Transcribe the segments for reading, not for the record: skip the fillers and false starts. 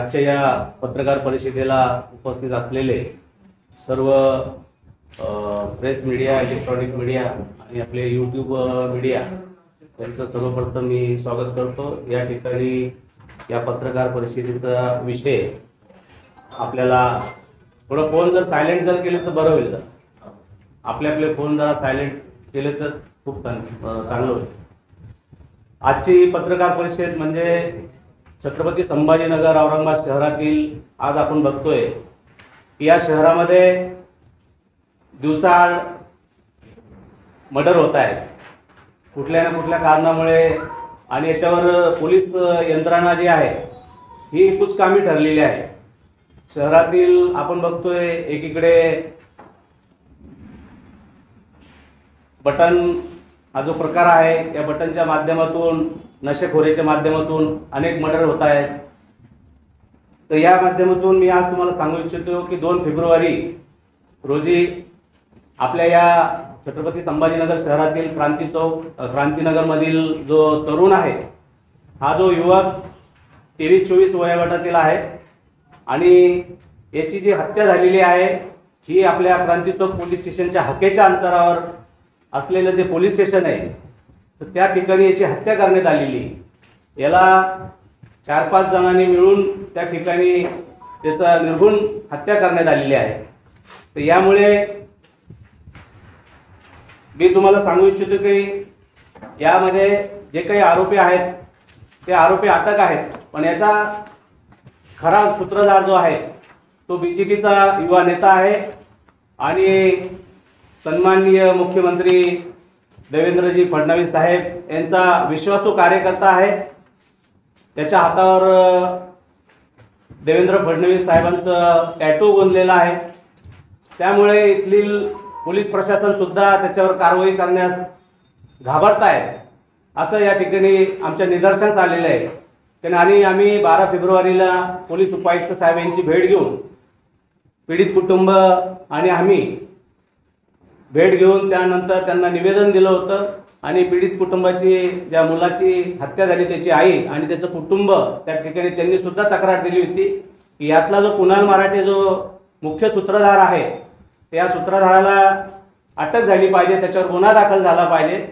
आजच्या या पत्रकार परिषदेला उपस्थित असलेले सर्व प्रेस मीडिया, इलेक्ट्रॉनिक मीडिया आणि आपले यूट्यूब मीडिया यांचं सर्वप्रथम मी स्वागत करतो। या ठिकाणी या पत्रकार परिषदेचा विषय आपल्याला थोडं फोन जर सायलेंट जर केले तर बरं होईल। आपले फोन जर सायलेंट केले तर खूप चांगलं होईल। आजची पत्रकार परिषद म्हणजे छत्रपती संभाजीनगर औरंगाबाद शहरातील आज आपण बघतोय की या शहरामध्ये दिवसाआड मर्डर होत आहेत कुठल्या ना कुठल्या कारणामुळे, आणि याच्यावर पोलीस यंत्रणा जी आहे ही कुचकामी ठरलेली आहे। शहरातील आपण बघतोय एकीकडे बटन हा जो प्रकार आहे या बटनच्या माध्यमातून, नशेखोरीच्या माध्यमातून अनेक मर्डर होत आहेत। तर या माध्यमातून मी आज तुम्हाला सांगू इच्छितो की 2 फेब्रुवारी रोजी आपल्या या छत्रपती संभाजीनगर शहरातील क्रांतीनगर मधील जो तरुण आहे, हा जो युवक 23-24 वयोगटातील आहे आणि याची जी हत्या झालेली आहे ही आपल्या क्रांती चौक पोलीस स्टेशनच्या हक्केच्या अंतरावर असलेलं जे पोलीस स्टेशन आहे तर त्या ठिकाणी याची हत्या करण्यात आलेली। याला 4-5 जणांनी मिळून त्या ठिकाणी त्याचा निर्घुण हत्या करण्यात आलेली आहे। तर यामुळे मी तुम्हाला सांगू इच्छितो की यामध्ये जे काही आरोपी आहेत ते आरोपी अटक आहेत, पण याचा खरा सूत्रधार जो आहे तो बीजेपीचा युवा नेता आहे आणि सन्माननीय मुख्यमंत्री देवेंद्रजी फडणवीस साहेब यांचा विश्वासू कार्यकर्ता आहे। त्याच्या हातावर देवेंद्र फडणवीस साहेबांचं टॅटू बनलेला आहे। त्यामुळे इथली पोलीस प्रशासन सुद्धा त्याच्यावर कारवाई करण्यास घाबरत आहे असं या ठिकाणी आमच्या निदर्शनास आलेलं आहे। आणि आम्ही 12 फेब्रुवारीला पोलीस उपायुक्त साहेब यांची भेट घेऊन पीडित कुटुंब आणि आम्ही भेट घेऊन त्यानंतर त्यांना निवेदन दिलं होतं आणि पीडित कुटुंबाची ज्या मुलाची हत्या झाली त्याची आई आणि त्याचं कुटुंब त्या ठिकाणी त्यांनी सुद्धा तक्रार दिली होती की यातला जो कुणाल मराठे जो मुख्य सूत्रधार आहे त्या सूत्रधाराला अटक झाली पाहिजे, त्याच्यावर गुन्हा दाखल झाला पाहिजे।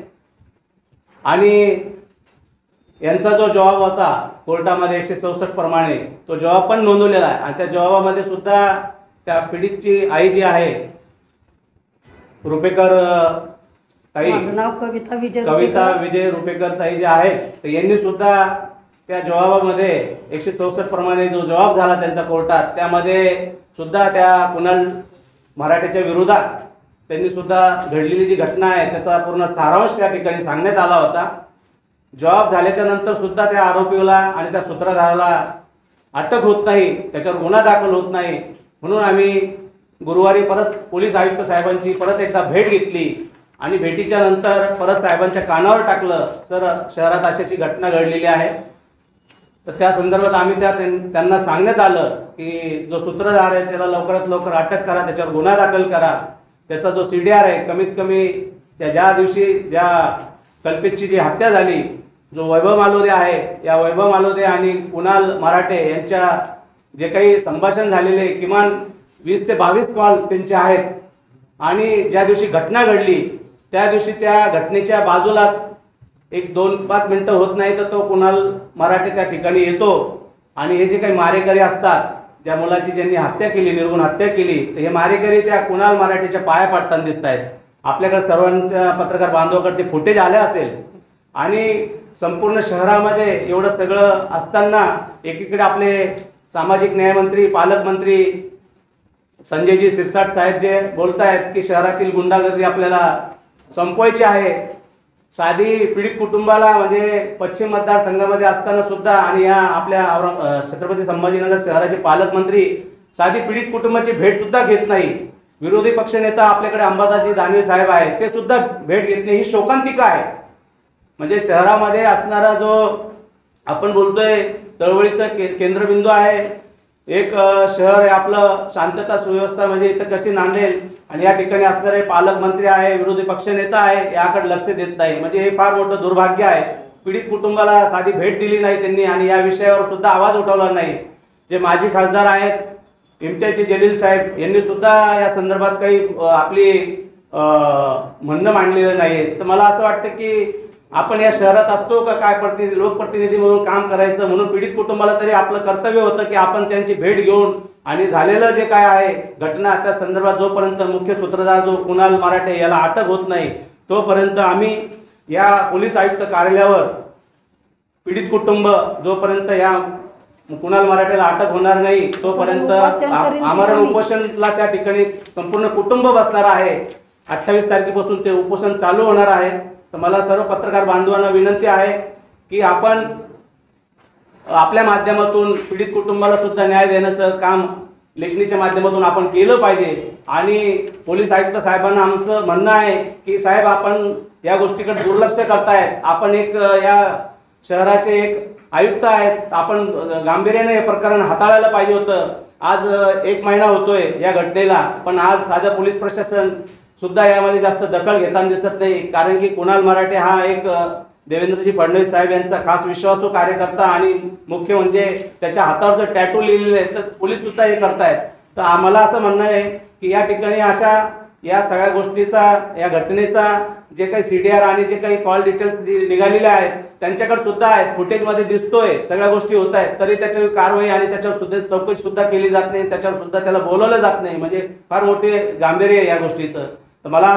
आणि यांचा जो जबाब होता कोर्टामध्ये 164 प्रमाणे तो जबाब पण नोंदवलेला आहे आणि त्या जबाबामध्ये सुद्धा त्या पीडितची आई जी आहे रुपेकर ताई, कविता विजय रुपेकर ताई जे आहेत तर यांनी सुद्धा त्या जबाबामध्ये 164 प्रमाणे जो जबाब झाला त्यांचा कोर्टात त्यामध्ये सुद्धा त्या कुणाल मराठेच्या विरोधात त्यांनी सुद्धा घडलेली जी घटना आहे त्याचा पूर्ण सारांश त्या ठिकाणी सांगण्यात आला होता। जबाब झाल्याच्या नंतर सुद्धा त्या आरोपीला आणि त्या सूत्रधाराला अटक होत नाही, त्याच्यावर गुन्हा दाखल होत नाही। म्हणून आम्ही गुरुवारी परत पोलीस आयुक्त साहेबांची परत एकदा भेट घेतली आणि भेटीच्या नंतर परत साहेबांच्या कानावर टाकलं, सर शहरात अशाची घटना घडलेली आहे। तर त्या संदर्भात आम्ही त्यांना सांगण्यात आलं की जो सूत्रधार आहे त्याला लवकरात लवकर अटक करा, त्याच्यावर गुन्हा दाखल करा। त्याचा जो CDR आहे कमीत कमी त्या ज्या दिवशी ज्या कल्पितची जी हत्या झाली, जो वैभव मालोदे आहे, या वैभव मालोदे आणि कुणाल मराठे यांच्या जे काही संभाषण झालेले किमान 20 ते 22 कॉल त्यांचे आहेत आणि ज्या दिवशी घटना घडली त्या दिवशी त्या घटनेच्या बाजूला 1-2-5 मिनिटं होत नाही तर तो कुणाल मराठे त्या ठिकाणी येतो आणि हे जे काही मारेकरी असतात ज्या मुलाची ज्यांनी हत्या केली, निर्घुण हत्या केली, तर हे मारेकरी त्या कुणाल मराठेच्या पाया पडताना दिसत आहेत। आपल्याकडे सर्वांच्या पत्रकार बांधवाकडे ते फुटेज आले असेल आणि संपूर्ण शहरामध्ये एवढं सगळं असताना एकीकडे आपले सामाजिक न्यायमंत्री पालकमंत्री संजयजी शिरसाट साहेब जे बोलत आहेत की शहरातील गुंडागर्दी आपल्याला संपवायची आहे। साधी पीडित कुटुंबाला म्हणजे पश्चिम मतदारसंघामध्ये असताना सुद्धा आणि या आपल्या छत्रपती संभाजीनगर शहराचे पालकमंत्री साधी पीडित कुटुंबाची भेट सुद्धा घेत नाही। विरोधी पक्षनेता आपल्याकडे अंबादासजी दानवे साहेब आहेत ते सुद्धा भेट घेत नाही। ही शोकांतिका आहे। म्हणजे शहरामध्ये असणारा जो आपण बोलतोय चळवळीचा केंद्रबिंदू आहे, एक शहर आहे आपलं, शांतता सुव्यवस्था म्हणजे इथं कशी नांदेल आणि या ठिकाणी असणारे पालकमंत्री आहे, विरोधी पक्षनेता आहे, याकडे लक्ष देत नाही। म्हणजे हे फार मोठं दुर्भाग्य आहे। पीडित कुटुंबाला साधी भेट दिली नाही त्यांनी आणि या विषयावर सुद्धा आवाज उठवला नाही। जे माजी खासदार आहेत इम्तियाज जलील साहेब यांनी सुद्धा या संदर्भात काही आपली म्हणणं मांडलेलं नाही. तर मला असं वाटतं की आपण या शहरात असतो का काय लोकप्रतिनिधी म्हणून काम करायचं, म्हणून पीडित कुटुंबाला तरी आपलं कर्तव्य होतं की आपण त्यांची भेट घेऊन आणि झालेलं जे काय आहे घटना त्या संदर्भात जोपर्यंत मुख्य सूत्रधार जो कुणाल मराठे याला अटक होत नाही तोपर्यंत आम्ही या पोलीस आयुक्त कार्यालयावर पीडित कुटुंब जोपर्यंत या कुणाल मराठेला अटक होणार नाही तोपर्यंत आमरण उपोषणला त्या ठिकाणी संपूर्ण कुटुंब बसणार आहे. 28 तारखेपासून ते उपोषण चालू होणार आहे. तर मला सर्व पत्रकार बांधवांना विनंती आहे की आपण आपल्या माध्यमातून पीडित कुटुंबाला सुद्धा न्याय देण्याचं काम लेखणीच्या माध्यमातून आपण केलं पाहिजे. आणि पोलीस आयुक्त साहेबांना आमचं म्हणणं आहे की साहेब आपण या गोष्टीकडे दुर्लक्ष करतायत. आपण एक या शहराचे एक आयुक्त आहेत, आपण गांभीर्याने हे प्रकरण हाताळायला पाहिजे होतं. आज 1 महिना होतोय या घटनेला, पण आज साधं पोलीस प्रशासन सुद्धा यामध्ये जास्त दखल घेताना दिसत नाही. कारण की कुणाल मराठे हा एक देवेंद्रजी फडणवीस साहेब यांचा खास विश्वासू कार्यकर्ता आणि मुख्य म्हणजे त्याच्या हातावर जर टॅटू लिहिलेले आहेत तर पोलीस सुद्धा हे करतायत. तर आम्हाला असं म्हणणं आहे की या ठिकाणी अशा या सगळ्या गोष्टीचा या घटनेचा जे काही CDR आणि जे काही कॉल डिटेल्स जे निघालेले आहेत त्यांच्याकडे सुद्धा आहेत, फुटेजमध्ये दिसतोय सगळ्या गोष्टी होत आहेत, तरी त्याच्यावर कारवाई आणि त्याच्यावर सुद्धा चौकशी सुद्धा केली जात नाही, त्याच्यावर सुद्धा त्याला बोलवलं जात नाही. म्हणजे फार मोठे गांभीर्य आहे या गोष्टीचं. तर मला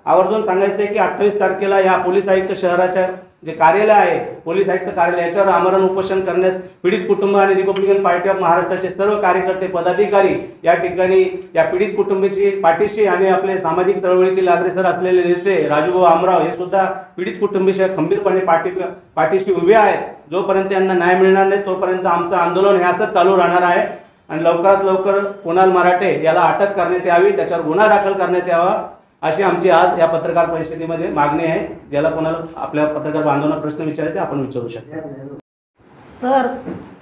आवर्जून सांगायचं आहे की 28 तारखेला या पोलीस आयुक्त शहराच्या जे कार्यालय आहे पोलीस आयुक्त कार्यालय याच्यावर आमरण उपोषण करण्यास पीडित कुटुंब आणि रिपब्लिकन पार्टी ऑफ महाराष्ट्राचे सर्व कार्यकर्ते पदाधिकारी या ठिकाणी या पीडित कुटुंबाची पाठीशी आणि आपले सामाजिक चळवळीतील अग्रेसर असलेले नेते राजूभाऊ आमराव हे सुद्धा पीडित कुटुंबाशी खंबीरपणे पाठीशी उभे आहेत. जोपर्यंत यांना न्याय मिळणार नाही तोपर्यंत आमचं आंदोलन हे असंच चालू राहणार आहे. आणि लवकरात लवकर कुणाल मराठे याला अटक करण्यात यावी, त्याच्यावर गुन्हा दाखल करण्यात यावा अशी आमची आज या पत्रकार परिषदेमध्ये मागणी आहे. ज्याला कोणाला आपल्या पत्रकार बांधवांना प्रश्न विचारायचे आपण विचारू शकता. सर,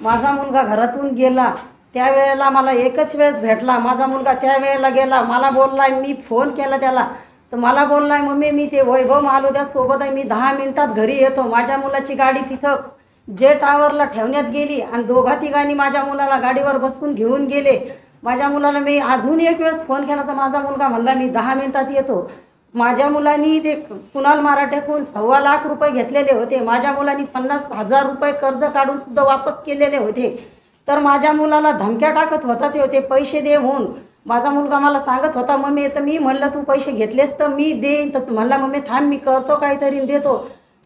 माझा मुलगा घरातून गेला त्यावेळेला मला एकच वेळेस भेटला. माझा मुलगा त्यावेळेला गेला, मला बोललाय, मी फोन केला त्याला तर मला बोललाय मम्मी मी ते वैभव महालोद्या सोबत आहे, मी 10 मिनिटात घरी येतो. माझ्या मुलाची गाडी तिथं जे टावरला ठेवण्यात गेली आणि दोघा तिघांनी माझ्या मुलाला गाडीवर बसवून घेऊन गेले. माझ्या मुलाला मी अजून एक वेळेस फोन केला तर माझा मुलगा म्हणला मी 10 मिनिटात येतो. माझ्या मुलांनी ते कुणाल मराठेकडून 1.25 लाख रुपये घेतलेले होते. माझ्या मुलांनी 50,000 रुपये कर्ज काढून सुद्धा वापस केलेले होते. तर माझ्या मुलाला धमक्या टाकत होता ते पैसे दे म्हणून. माझा मुलगा मला सांगत होता मम्मी, तर मी म्हणलं तू पैसे घेतलेस तर मी देईन. तर म्हणला मम्मी थांब मी करतो काहीतरी देतो.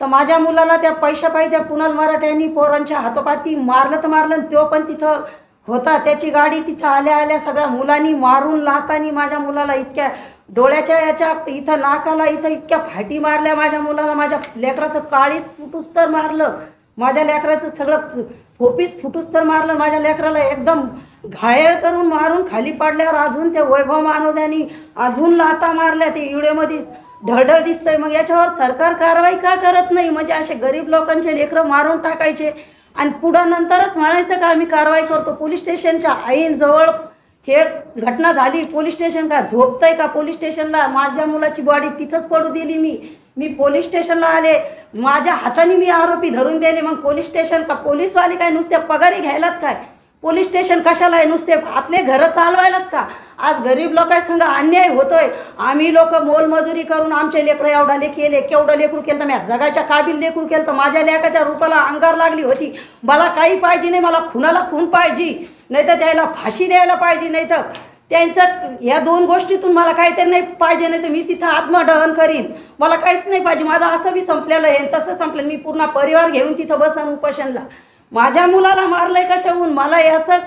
तर माझ्या मुलाला त्या पैशापायी त्या कुणाल मराठ्यांनी पोरांच्या हातोपाती मारलं तर मारलं. तो पण तिथं होता, त्याची गाडी तिथं आल्या आल्या सगळ्या मुलांनी मारून लातानी माझ्या मुलाला इतक्या डोळ्याच्या याच्या इथं नाकाला इथं इतक्या फाटी मारल्या माझ्या मुलाला. माझ्या लेकराचं काळीच फुटूस तर मारलं, माझ्या लेकराचं सगळं फोपीस फुटूस तर मारलं. माझ्या लेकराला एकदम घायल करून मारून खाली पडल्यावर अजून त्या वैभव महालोद्यांनी अजून लाता मारल्या. ते व्हिडिओमध्ये ढळढळ दिसतंय. मग याच्यावर सरकार कारवाई का करत नाही? म्हणजे असे गरीब लोकांचे लेकरं मारून टाकायचे आणि पुढं नंतरच म्हणायचं का आम्ही कारवाई करतो. पोलीस स्टेशनच्या आईनजवळ हे घटना झाली, पोलीस स्टेशन का झोपतंय का? पोलीस स्टेशनला माझ्या मुलाची बॉडी तिथंच पडू दिली. मी पोलीस स्टेशनला आले, माझ्या हाताने मी आरोपी धरून दिले. मग पोलीस स्टेशन का पोलीसवाले काय नुसत्या पगारी घ्यायलात काय? पोलीस स्टेशन कशाला आहे? नुसते आपले घरं चालवायलात का? आज गरीब लोकांसंग अन्याय होतोय. आम्ही लोक मोलमजुरी करून आमचे लेकरं एवढा केले, केवढं लेकरू केलं तर मी जगाच्या काबिल लेकरू केलं तर माझ्या लेकाच्या रूपाला अंगार लागली होती. मला काही पाहिजे नाही, मला खुनाला खून पाहिजे, नाही तर त्याला फाशी द्यायला पाहिजे, नाही तर त्यांचं या 2 गोष्टीतून मला काहीतरी नाही पाहिजे, नाही तर मी तिथं आत्मदहन करीन. मला काहीच नाही पाहिजे. माझं असं बी संपलेलं आहे, तसं संपलं. मी पूर्ण परिवार घेऊन तिथं बसन उपोषणला. माझ्या मुलाला मारलंय कशाहून? मला याचं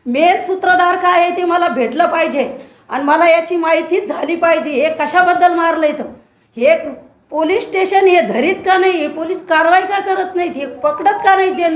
मेन सूत्रधार काय आहे ते मला भेटलं पाहिजे आणि मला याची माहितीच झाली पाहिजे. हे कशाबद्दल मारलंय? तर हे पोलीस स्टेशन हे धरीत का नाही? हे पोलीस कारवाई का करत नाहीत? हे पकडत का नाही? जे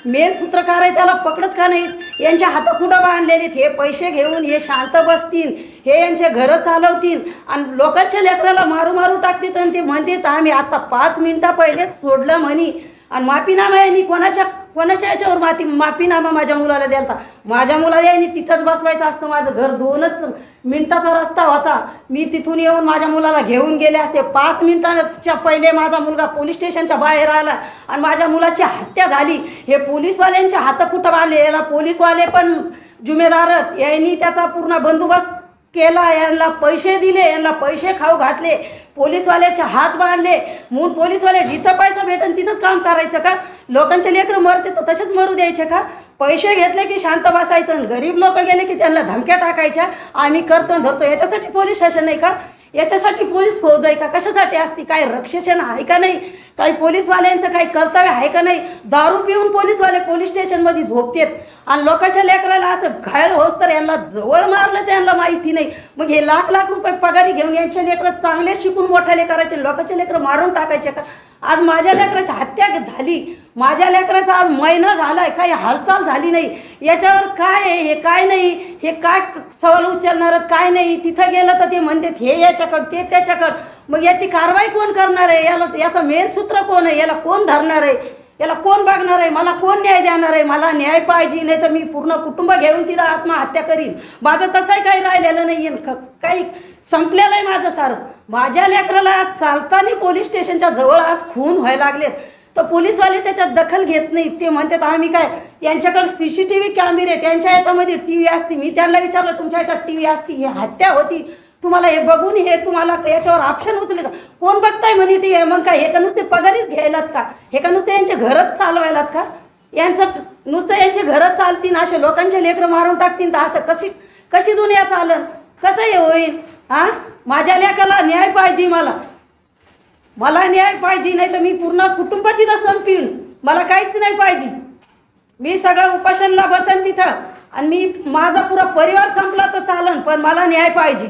मेन सूत्रकार आहे त्याला पकडत का नाहीत? यांच्या हात कुठं बांधलेले? हे पैसे घेऊन हे शांत बसतील, हे यांचे घरं चालवतील आणि लोकांच्या लेकराला मारू टाकतील. आणि ते म्हणतात आम्ही आता 5 मिनिटं पहिलेच सोडलं म्हणी आणि माफीनामा यांनी कोणाच्या कोणाच्या याच्यावर माफीनामा माझ्या मुलाला द्यायचा? माझ्या मुलाला यांनी तिथंच बसवायचं असतं. माझं घर 2च मिनिटाचा रस्ता होता. मी तिथून येऊन माझ्या मुलाला घेऊन गेले असते. 5 मिनिटाच्या पहिले माझा मुलगा पोलीस स्टेशनच्या बाहेर आला आणि माझ्या मुलाची हत्या झाली. हे पोलीसवाल्यांचे हात कुठं बांधले? याला पोलीसवाले पण जुमेदार. यांनी त्याचा पूर्ण बंदोबस्त केला, यांना पैसे दिले, यांना पैसे खाऊ घातले, पोलीसवाल्याचे हात बांधले. म्हणून पोलीसवाले जिथं पैसा भेटेल तिथंच काम करायचं का? लोकांचे लेकरं मरते तर तसेच मरू द्यायचे का? पैसे घेतले की शांत बसायचं, गरीब लोक गेले की त्यांना धमक्या टाकायच्या, आम्ही करतो धरतो. याच्यासाठी पोलीस स्टेशन नाही का? याच्यासाठी पोलीस फौज आहे का? कशासाठी असती? काही रक्षण आहे का नाही? काही पोलीसवाल्यांचं काही कर्तव्य आहे का नाही? दारू पिऊन पोलीसवाले पोलीस स्टेशनमध्ये झोपतेत आणि लोकांच्या लेकराला असं घायल होस तर यांना जवळ मारलं त्यांना माहिती नाही. मग हे लाख लाख रुपये पगारी घेऊन यांचे लेकरं चांगले शिकून मोठाले करायचे, लोकांचे लेकरं मारून टाकायचे का? आज माझ्या लेकराची हत्या झाली, माझ्या लेकराचा आज महिना झालाय, काही हालचाल झाली नाही. याच्यावर काय आहे? हे काय नाही, हे काय सवाल उचलणार काय नाही? तिथं गेलं तर ते म्हणतात हे याच्याकडं ते त्याच्याकडं. मग याची कारवाई कोण करणार आहे? याचा मेन सूत्र कोण आहे? याला कोण धरणार आहे? याला कोण बघणार आहे? मला कोण न्याय देणार आहे? मला न्याय पाहिजे, नाही तर मी पूर्ण कुटुंब घेऊन तिला आत्महत्या करीन. माझं तसंही काही राहिलेलं नाही आहे, काही संपलेलं आहे माझं सारं. माझ्या लेकराला चालताना पोलीस स्टेशनच्या जवळ आज खून व्हायला लागलेत तर पोलीसवाले त्याच्यात दखल घेत नाहीत. ते म्हणतात आम्ही काय, यांच्याकडे CCTV कॅमेरे, त्यांच्या याच्यामध्ये TV असते. मी त्यांना विचारलं तुमच्या याच्यात TV असती, ही हत्या होती, तुम्हाला हे बघून हे तुम्हाला याच्यावर ऑप्शन उचले का? कोण बघताय म्हणे TV? मग काय हे का नुसते पगारीच घ्यायलात का? हे का नुसते यांचे घरच चालवायलात का? यांचं नुसतं यांचे घरच चालतील, असे लोकांचे लेकरं मारून टाकतील तर असं कशी दुनिया चालन? कसं हे होईल? हां, माझ्या लेकाला न्याय पाहिजे, मला न्याय पाहिजे, नाही तर मी पूर्ण कुटुंब तिथं संपवीन. मला काहीच नाही पाहिजे. मी सगळं उपासनला बसेन तिथं आणि मी माझा पुरा परिवार संपला तर चालन, पण मला न्याय पाहिजे.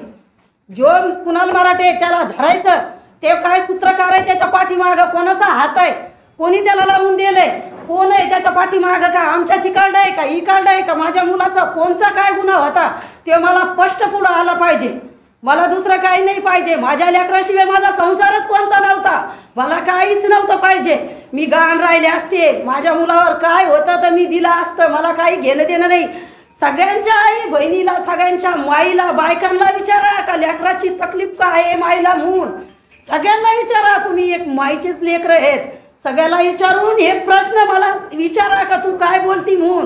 जो कुणाल मराठे त्याला धरायचं, ते काय सूत्रकार आहे त्याच्या पाठीमागं? कोणाचा हात आहे? कोणी त्याला लावून दिलंय? कोण आहे त्याच्या पाठीमागं? का आमच्या तिकडं आहे का इकडं आहे का? माझ्या मुलाचा कोणचा काय गुन्हा होता ते मला स्पष्ट पुढं आला पाहिजे. मला दुसरं काही नाही पाहिजे. माझ्या लेकराशिवाय माझा संसारच कोणता नव्हता, मला काहीच नव्हतं पाहिजे. मी गहाण राहिले असते, माझ्या मुलावर काय होतं तर मी दिलं असतं, मला काही घेणं देणं नाही. सगळ्यांच्या आई बहिणीला, सगळ्यांच्या माईला, बायकांना विचारा का लेकराची तकलीफ काय आहे माईला म्हणून. सगळ्यांना विचारा, तुम्ही एक माईचेच लेकरं आहेत. सगळ्याला विचारून हे प्रश्न मला विचारा का तू काय बोलती म्हणून.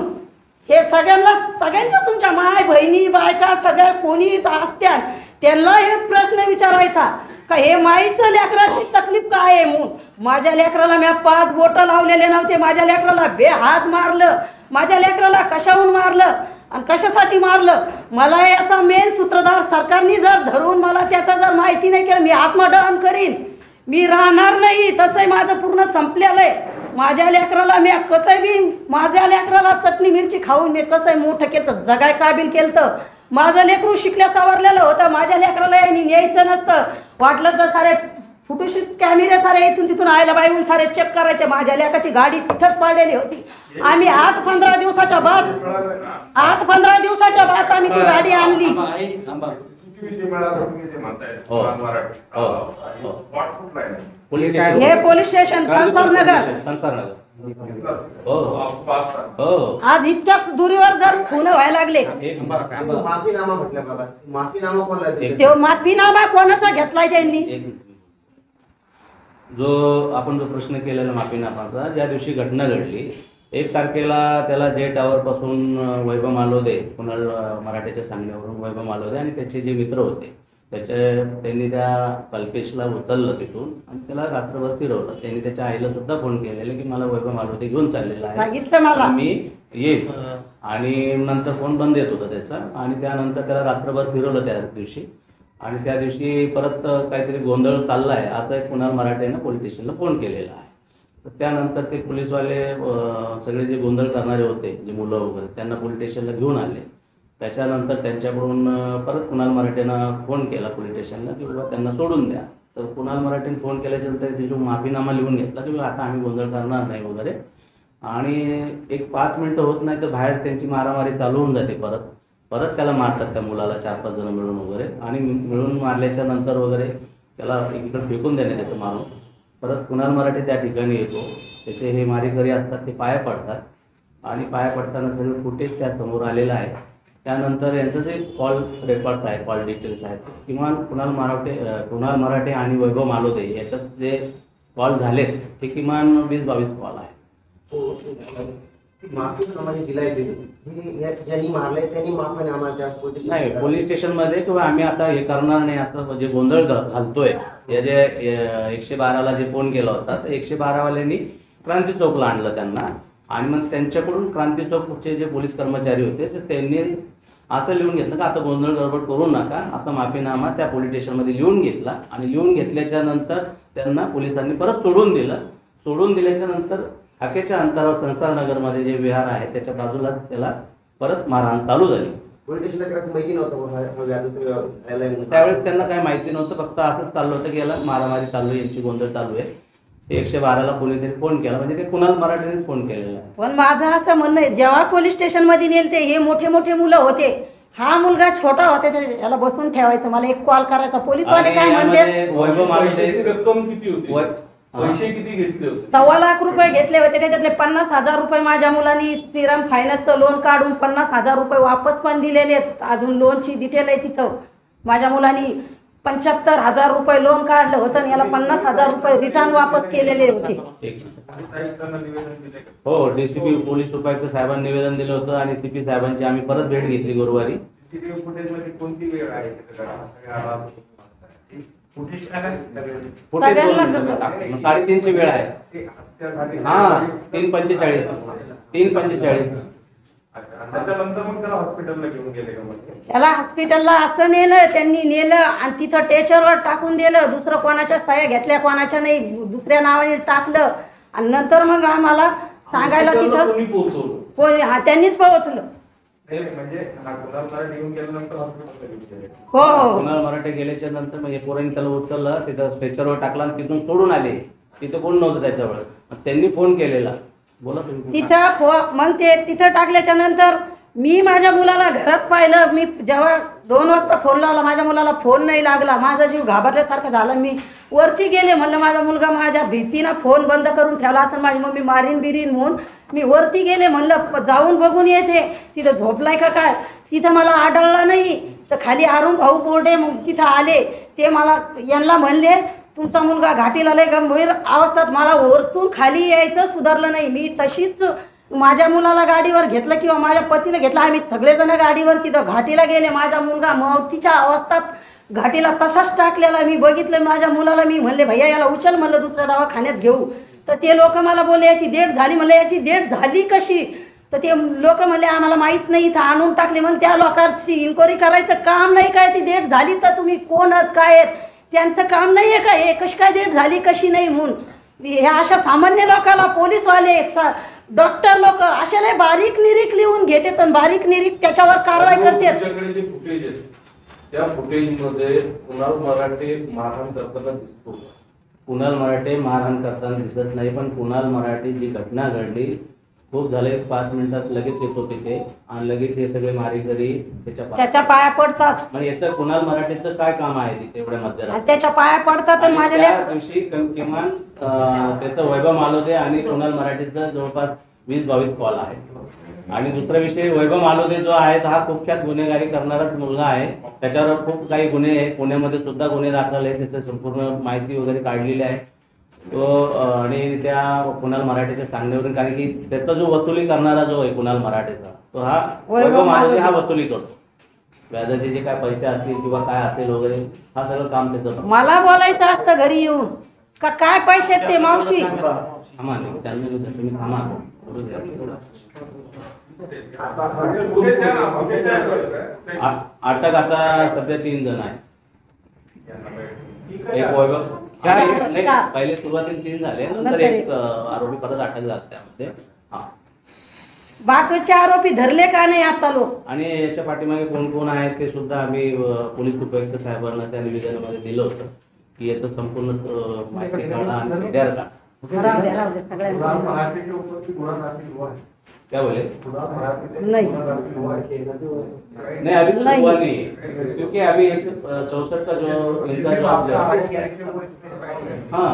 हे सगळ्यांच्या तुमच्या माय बहिणी बायका सगळ्या कोणी असत्या त्यांना हे प्रश्न विचारायचा का हे माईचं लेकराची तकलीफ काय आहे म्हणून. माझ्या लेकराला मी 5 बोटं लावलेले नव्हते, माझ्या लेकराला बेहात मारलं, माझ्या लेकराला कशाहून मारलं आणि कशासाठी मारलं? मला याचा मेन सूत्रधार सरकारने जर धरून मला त्याचा जर माहिती नाही केलं, मी आत्मदहन करीन, मी राहणार नाही. तसंही माझं पूर्ण संपलेलं आहे. माझ्या लेकराला मी कसं बी माझ्या लेकराला चटणी मिरची खाऊन मी कसं मोठं केलं, जगाय काबिल केलं. माझं लेकरू शिकल्या सवरलेलं होतं, माझ्या लेकराला यांनी न्यायचं नसतं. वाटलं तर सारे फुटूशीत कॅमेरे सारे इथून तिथून आयला बाईहून सारे चेक करायचे. माझ्या लेकाची गाडी तिथंच पडलेली होती. आम्ही 8-15 दिवसाच्या बाद आम्ही ती गाडी आणली. हे पोलीस स्टेशन संसारनगर. आज इतक्या दुरीवर जर खून व्हायला लागले, तो माफीनामा कोणाचा घेतलाय त्यांनी? आपण जो प्रश्न केलेला माफीनामाचा, ज्या दिवशी घटना घडली 1 तारखेला त्याला जे टावर पासून वैभव मालोदे, कुणाल मराठेच्या सांगण्यावरून वैभव मालोदे आणि त्याचे जे मित्र होते त्यांनी त्या कल्पेशला उचललं तिथून आणि त्याला रात्रभर फिरवलं. त्यांनी त्याच्या आईला सुद्धा फोन केलेला की मला वैभव मालोदे घेऊन चाललेला आहे, मी येईल. आणि नंतर फोन बंद येत होता त्याचा आणि त्यानंतर त्याला रात्रभर फिरवलं त्या दिवशी. आणि त्या दिवशी परत काहीतरी गोंधळ चालला आहे असं एक कुणाल मराठेनं पोलीस स्टेशनला फोन केलेला आहे. तर त्यानंतर ते पोलीसवाले सगळे जे गोंधळ करणारे होते, जे मुलं वगैरे, त्यांना पोलीस स्टेशनला घेऊन आले. त्याच्यानंतर त्यांच्याकडून परत कुणाल मराठेनं फोन केला पोलीस स्टेशनला की बाबा त्यांना सोडून द्या. तर कुणाल मराठेने फोन केल्याच्यानंतर ते जो माफीनामा लिहून घेतला की आता आम्ही गोंधळ करणार नाही वगैरे. आणि एक 5 मिनटं होत नाही तर बाहेर त्यांची मारामारी चालू होऊन जाते. परत त्याला मारतात, त्या मुलाला 4-5 जण मिळून वगैरे. आणि मिळून मारल्याच्या नंतर वगैरे त्याला एकीकडे फेकून देण्यात येतं मारून. परत कुणाल मराठे त्या ठिकाणी येतो. त्याचे हे मारेकरी असतात ते पाया पडतात आणि पाया पडताना सगळं फुटेज त्या समोर आलेलं आहे. त्यानंतर यांचं जे कॉल रेकॉर्ड्स आहेत, कॉल डिटेल्स आहेत, किमान कुणाल मराठे आणि वैभव मालोदे याच्यात जे कॉल झालेत ते किमान 20-22 कॉल आहेत. माफी आम्हाला दिलाय ज्यांनी मारलंय त्यांनी माफी आम्हाला नाही, पोलीस स्टेशनमध्ये किंवा आम्ही आता हे करणार नाही असं म्हणजे गोंधळ घालतोय. या जे 112ला जे फोन केला होता तर 112वाल्यांनी क्रांती चौकला आणलं त्यांना आणि मग त्यांच्याकडून क्रांती चौकचे जे पोलीस कर्मचारी होते तर त्यांनी असं लिहून घेतलं का आता गोंधळ गडबड करू नका असा माफीनामा त्या पोलीस स्टेशनमध्ये लिहून घेतला आणि लिहून घेतल्याच्या नंतर त्यांना पोलिसांनी परत सोडून दिलं. सोडून दिल्याच्या नंतर हाकेच्या अंतरावर संस्कार नगरमध्ये जे विहार आहे त्याच्या बाजूला त्याला परत मारहाण चालू झाली. पोलीस स्टेशनला माहिती नव्हतं त्यावेळेस त्यांना काही माहिती नव्हतं, फक्त असंच चाललं होतं की याला मारामारी चालू आहे, यांची गोंधळ चालू आहे. 112ला कोणीतरी फोन केला म्हणजे ते कुणाल मराठेनेच फोन केलेला आहे. पण माझं असं म्हणणं आहे, जेव्हा पोलीस स्टेशनमध्ये नेलते हे मोठे मोठे मुलं होते, हा मुलगा छोटा होता, याला बसून ठेवायचं. मला एक कॉल करायचा, पोलीसवाले काय म्हणते वैभव मालोदे रक्कम किती होती, पैसे किती घेतले होते? 1.25 लाख रुपये घेतले होते. त्याच्यातले 50,000 रुपये माझ्या मुलांनी श्रीराम फायनान्सचं लोन काढून 50,000 रुपये वापस पण दिलेले आहेत. अजून लोनची डिटेल आहे तिथं. माझ्या मुलांनी 75,000 रुपये लोन काढलं होतं आणि याला 50,000 रुपये रिटर्न वापस केलेले होते. हो, डीसीपी पोलीस उपायुक्त साहेबांनी निवेदन दिलं होतं आणि सीपी साहेबांची आम्ही परत भेट घेतली गुरुवारी. सीसीटीव्ही फुटेज मध्ये कोणती वेळ आहे? सगळ्यांना 3:30ची वेळ आहे. हा, 3:45. त्याच्यानंतर मग त्याला हॉस्पिटलला घेऊन गेले का? त्याला हॉस्पिटलला असं नेलं, त्यांनी नेलं आणि तिथं टेचरवर टाकून दिलं. दुसरं कोणाच्या सह्या घेतल्या, कोणाच्या नाही, दुसऱ्या नावाने टाकलं आणि नंतर मग आम्हाला सांगायला तिथं कोणी त्यांनीच पोहोचलं. म्हणजे कुणाल मराठे घेऊन गेल्यानंतर हॉस्पिटलला घेऊन गेले. हो, कुणाल मराठे गेल्याच्या नंतर मग पोरांनी त्याला उचललं, तिथं स्ट्रेचरवर टाकला आणि तिथून सोडून आले. तिथं कोण नव्हतं त्याच्यावर. त्यांनी फोन केलेला. बोला तुम्ही. तिथं मग ते तिथं टाकल्याच्या नंतर मी माझ्या मुलाला घरात पाहिलं. मी जेव्हा 2 वाजता फोन लावला, माझ्या मुलाला फोन नाही लागला. माझा जीव घाबरल्यासारखं झाला. मी वरती गेले, म्हणलं माझा मुलगा माझ्या भीतीनं फोन बंद करून ठेवला असं, माझी मम्मी मारीन बिरीन म्हणून मी वरती गेले. म्हणलं जाऊन बघून येते तिथं झोपलाय का काय. तिथं मला आढळला नाही. तर खाली अरुण भाऊ बोर्डे मग तिथं आले. ते मला यांना म्हणले तुमचा मुलगा घाटीला लय गंभीर अवस्थेत. मला वरतून खाली यायचं सुधारलं नाही. मी तशीच माझ्या मुलाला गाडीवर घेतलं किंवा माझ्या पतीला घेतलं. आम्ही सगळेजण गाडीवर तिथं घाटीला गेले. माझा मुलगा मौतीच्या अवस्थेत घाटीला तसाच टाकलेला मी बघितलं. माझ्या मुलाला मी म्हणले भैया याला उचल, म्हणलं दुसऱ्या दवाखान्यात घेऊ. तर ते लोक मला बोलले याची डेट झाली. म्हणलं याची डेट झाली कशी. तर ते लोक म्हणले आम्हाला माहीत नाही, इथं आणून टाकले. मग त्या लोकांची इन्क्वायरी करायचं काम नाही का, याची डेट झाली तर तुम्ही कोण आहात काय आहेत त्यांचं काम नाही आहे का, हे कशी काय डेट झाली कशी नाही म्हणून. ह्या अशा सामान्य लोकांना पोलीसवाले डॉक्टर लोक अशा लय बारीक निरीक लिहून घेते तर बारीक निरीक त्याच्यावर कारवाई करते. तुमच्याकडे जे फुटेज आहे त्या फुटेजमध्ये कुणाल मराठे मारहाण करताना दिसतो. कुणाल मराठे मारहाण करताना दिसत नाही, पण कुणाल मराठे जी घटना घडली खूप झाले 5 मिनिटात लगेच येतो तिथे आणि लगेच हे सगळे मारेकरी त्याच्या पाया पडतात. म्हणजे याचं कुणाल मराठेचं काय काम आहे तिथे एवढ्या मध्यरात्री त्याच्या पाया पडतात आणि माझ्या त्या दिवशी किमान त्याचं वैभव मालोदे आणि कुणाल मराठेचं जवळपास 20-22 कॉल आहे. आणि दुसरा विषय, वैभव मालोदे जो आहे हा कुख्यात गुन्हेगारी करणाराच मुलगा आहे. त्याच्यावर खूप काही गुन्हे आहेत, पुण्यामध्ये सुद्धा गुन्हे दाखल आहेत. त्याचं संपूर्ण माहिती वगैरे काढलेली आहे तो. आणि त्या कुणाल मराठेच्या सांगण्यावरून, कारण की त्याचा जो वसुली करणारा जो आहे कुणाल मराठेचा, तो हा वैभव मालोदे हा वसुली करतो. व्याजाचे जे काय पैसे असतील किंवा काय असेल वगैरे हा सगळं काम त्याचं. मला बोलायचं असतं घरी येऊन का काय पैसे ते मावशी थांबा, त्यांना तुम्ही थांबा. अटक आता सध्या 3 जण आहेत. एक वैभव पहिले सुरुवातीला 3 झाले, नंतर एक आरोपी परत अटक झाला त्यामध्ये. बाकीचे आरोपी धरले का नाही आता लोक. आणि याच्या पाठीमागे कोण कोण आहेत ते सुद्धा आम्ही पोलीस उपायुक्त साहेबांना त्या निवेदनामध्ये दिलं होतं की याचं संपूर्ण माहिती काढा आणि CDR काढा. राहू द्या सगळ्यांना क्या बोले? नाही नहीं अभी तो नहीं। हुआ नहीं है। क्योंकि अभी 164 का जो इनका जवाब हाँ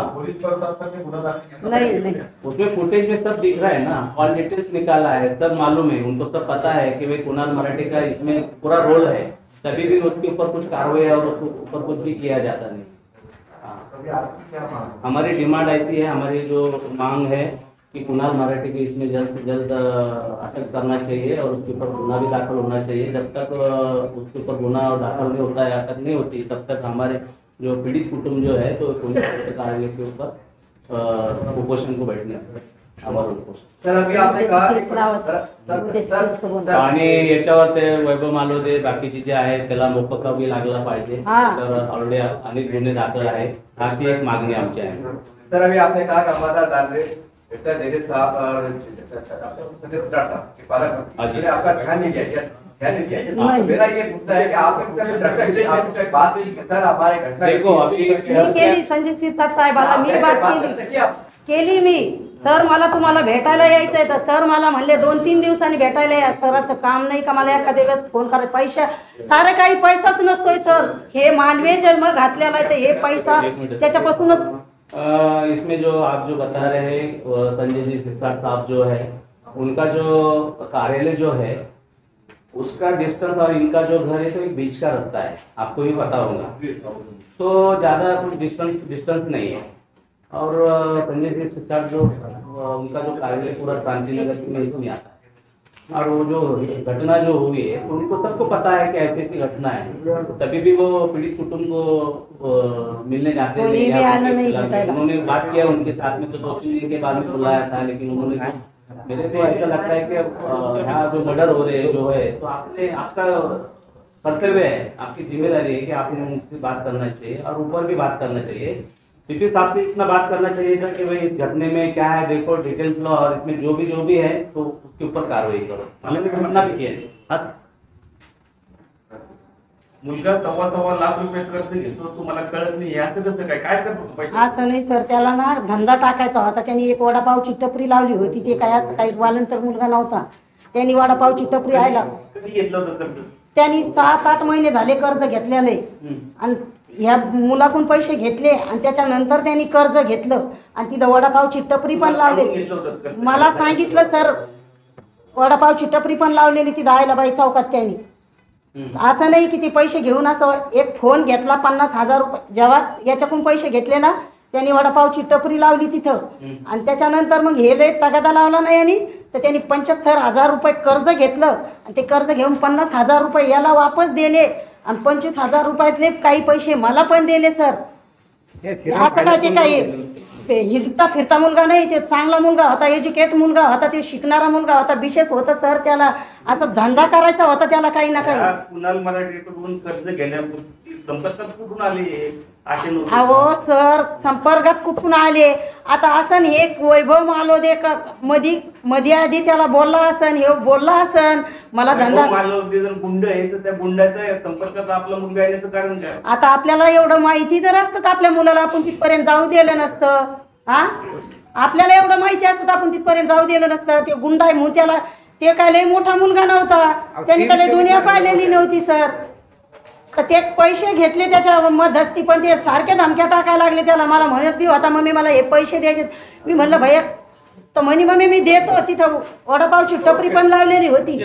नहीं नहीं उसमें फुटेज में सब दिख रहा है ना, ऑल डिटेल्स निकाला है, सब मालूम है उनको, सब पता है कि भाई कुणाल मराठी का इसमें पूरा रोल है, तभी भी उसके ऊपर कुछ कार्रवाई और उसके ऊपर कुछ भी किया जाता नहीं। हाँ। हमारी डिमांड ऐसी है, हमारी जो मांग है कि कुणाल मराठी को इसमें जल्द से जल्द अटक करना चाहिए और उसके ऊपर गुना भी दाखिल होना चाहिए। जब तक उसके ऊपर गुना दाखिल नहीं होता है, अटक नहीं होती, तब तक हमारे जो पीड़ित कुटुंब जो है तो पुलिस कार्यालय के ऊपर कुपोषण को बैठने हमारा उपोषण। सर अभी आपने कहा आणि याच्यावर ते वैभव मालोदे बाकीची जे आहे त्याला मोबदला बी लागला पाहिजे, हा। तर ऑलरेडी अनेक गुन्हे दाखल आहे, अशी एक मागणी आमची आहे। सर अभी आपने कहा कि अंबादास दानवे एकता जगदीश साहब और सतीश जाट साहब के पालक हाँ जी। ने आपका ध्यान नहीं दिया, ध्यान नहीं दिया। नहीं। मेरा ये मुद्दा है कि आपने मुझसे कुछ चर्चा की, आपने कोई बात की कि सर हमारे घटना देखो, अभी मी केली संजय शिरसाट साहेबाला मी बात चर्चा केली की आप केली मी, सर मला तुम्हाला भेटायला यायचंय, तर सर मला म्हणले 2-3 दिवसांनी भेटायला या, सराचं काम नाही का मला एखाद्या वेळेस फोन करायचं, पैसा सारे काही पैसाच नसतोय सर, हे मानवी जन्म घातलेला आहे, तर हे पैसा त्याच्यापासूनच इसमें जो आप जो बता रहे हैं संजय जी सिरसाट साहब जो है, उनका जो कार्यालय जो है उसका डिस्टेंस और इनका जो घर है तो एक बीच का रास्ता है, आपको भी पता होगा, तो ज़्यादा कुछ डिस्टेंस नहीं है। और संजय जी सिरसाट जो उनका जो कार्यालय पूरा क्रांति नगर में इसमें आता है, और वो जो घटना जो हुई है तो उनको सबको पता है कि ऐसी ऐसी घटना है, तभी भी वो पीड़ित कुटुंब को मिलने जाते कोई नहीं, भी या आना उनके नहीं खिलाफ बताएगा। उन्होंने बात किया उनके साथ में, तो 2-3 दिन के बाद में बुलाया था, लेकिन उन्होंने मेरे को ऐसा लगता है कि यहाँ जो मर्डर हो रहे जो है, तो आपने आपका कर्तव्य है, आपकी जिम्मेदारी है कि आपने उनसे बात करना चाहिए और ऊपर भी बात करना चाहिए। सीपी साहब से इतना बात करना चाहिए था कि भाई इस घटने में क्या है देखो, डिटेल्स लो और इसमें जो भी है तो उसके ऊपर कार्रवाई करो, हमने मना भी किया है। हाँ सर। मुलगा 1.25 लाख रुपये कर्ज घेतो, तुम्हाला कळत नाही असं कसं काय काय करतो पैसे? असं नाही सर, त्याला ना धंदा टाकायचा होता, त्यांनी एक वडापावची टपरी लावली होती, ते काय असं काही वालंटर मुलगा नव्हता, त्यांनी वडापावची टपरी आयला कधी घेतलं होतं कर्ज? त्यांनी 7-8 महिने झाले कर्ज घेतलेले, आणि ह्या मुलाकडून पैसे घेतले आणि त्याच्यानंतर त्यांनी कर्ज घेतलं आणि तिथं वडापावची टपरी पण लावली। घेतलं होतं कर्ज? मला सांगितलं सर, वडापावची टपरी पण लावलेली ती दायलाबाई चौकात त्यांनी, असं नाही की ते पैसे घेऊन असं एक फोन घेतला 50,000 रुपये, जेव्हा याच्याकडून पैसे घेतले ना त्यांनी वडापावची टपरी लावली तिथं, आणि त्याच्यानंतर मग हे लय तगादा लावला नाही यांनी, तर त्यांनी 75,000 रुपये कर्ज घेतलं आणि ते कर्ज घेऊन 50,000 रुपये याला वापस दिले आणि 25,000 रुपयातले काही पैसे मला पण दिले सर। असं काय ते काही हिलता फिरता मुलगा नाही, ते चांगला मुलगा होता, एज्युकेट मुलगा होता, ते शिकणारा मुलगा होता, विशेष होता सर, त्याला असं धंदा करायचा होता त्याला काही ना काही। कुणाल मराठीकडून कर्ज घेण्यापूर्वी संपर्कात कुठून आले असे अहो सर, संपर्कात कुठून आले, आता असं एक वैभव मालोदे का मध्ये आधी त्याला बोलला असन, हे बोलला असन मला धंदा, जर गुंड आहे तर त्या गुंडाच्या संपर्कात आपला मुलगा येण्याचं कारण काय? आता आपल्याला एवढं माहिती जर असतं तर आपल्या मुलाला आपण तिथपर्यंत जाऊ दिलं नसतं, हा आपल्याला एवढं माहिती असतं तर आपण तिथपर्यंत जाऊ दिलं नसतं। ते गुंडा आहे म्हणून त्याला, ते काय लय मोठा मुलगा नव्हता, त्याने काय दुनिया पाहिलेली नव्हती सर, तर ते पैसे घेतले त्याच्या मध्यस्थी, पण ते सारखे धमक्या टाकायला लागले त्याला, मला म्हणत बी होता मम्मी मला हे पैसे द्यायचे, मी म्हणलं भैया, तर म्हणे मम्मी मी देतो, तिथं वडापावची टपरी पण लावलेली होती,